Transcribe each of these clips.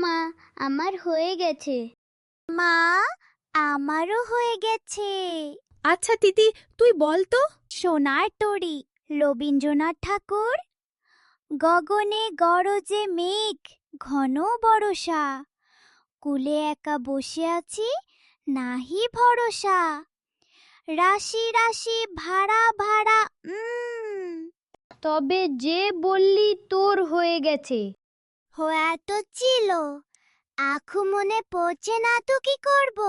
মা, আমার হয়ে গেছে। মা, আমারও হয়ে গেছে। আচ্ছা তিতি, তুই বল তো। সোনার তরী, রবীন্দ্রনাথ ঠাকুর। গগনে গরজে মেঘ, ঘন বরষা, কুলে একা বসে আছি, নাহি ভরসা। রাশি রাশি ভাড়া ভাড়া, তবে যে বললি তোর হয়ে গেছে। হয়ে তো ছিল, আখু মনে পড়ছে না তো কি করব।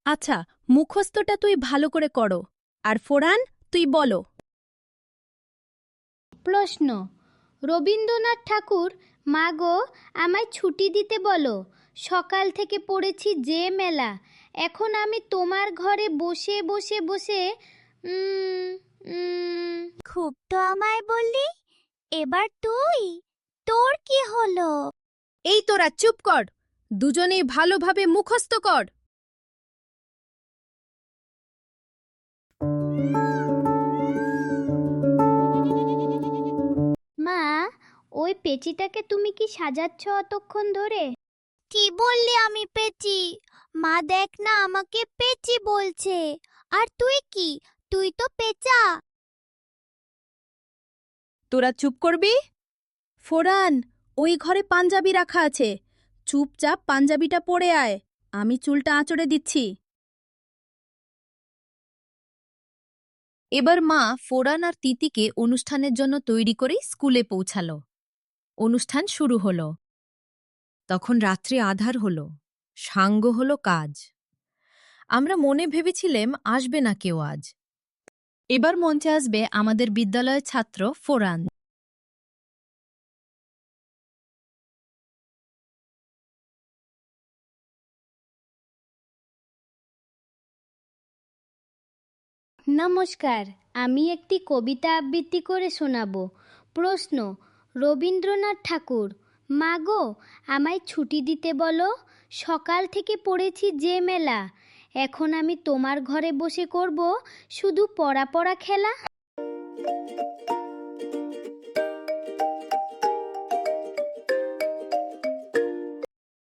আচ্ছা, মুখস্থটা তুই ভালো করে করো। আর ফোরান, তুই বলো। প্রশ্ন: রবীন্দ্রনাথ ঠাকুর, মাগো আমায় ছুটি দিতে বলো, সকাল থেকে পড়েছি যে মেলা, এখন আমি তোমার ঘরে বসে বসে বসে খুব তো আমায় বললি, এবার তুই, তোর কি হলো? এই তোরা চুপ কর, দুজনেই ভালোভাবে মুখস্থ কর। মা, ওই পেঁচিটাকে তুমি কি সাজাচ্ছ অতক্ষণ ধরে? কি বললি আমি পেঁচি? মা দেখ না, আমাকে পেঁচি বলছে। আর তুই কি? তুই তো পেঁচা। তোরা চুপ করবি? ফোরান, ওই ঘরে পাঞ্জাবি রাখা আছে, চুপচাপ পাঞ্জাবিটা পরে আয়, আমি চুলটা আঁচড়ে দিচ্ছি। এবার মা ফোরান আর তিতিকে অনুষ্ঠানের জন্য তৈরি করে স্কুলে পৌঁছালো। অনুষ্ঠান শুরু হলো। তখন রাত্রি আধার হলো, সাঙ্গ হলো কাজ। আমরা মনে ভেবেছিলাম আসবে না কেউ আজ। এবার মঞ্চে আসবে আমাদের বিদ্যালয়ের ছাত্র ফোরান। নমস্কার, আমি একটি কবিতা আবৃত্তি করে শোনাবো। প্রশ্ন: রবীন্দ্রনাথ ঠাকুর, মাগো আমায় ছুটি দিতে বলো, সকাল থেকে পড়েছি যে মেলা, এখন আমি তোমার ঘরে বসে করব শুধু পড়া পড়া খেলা।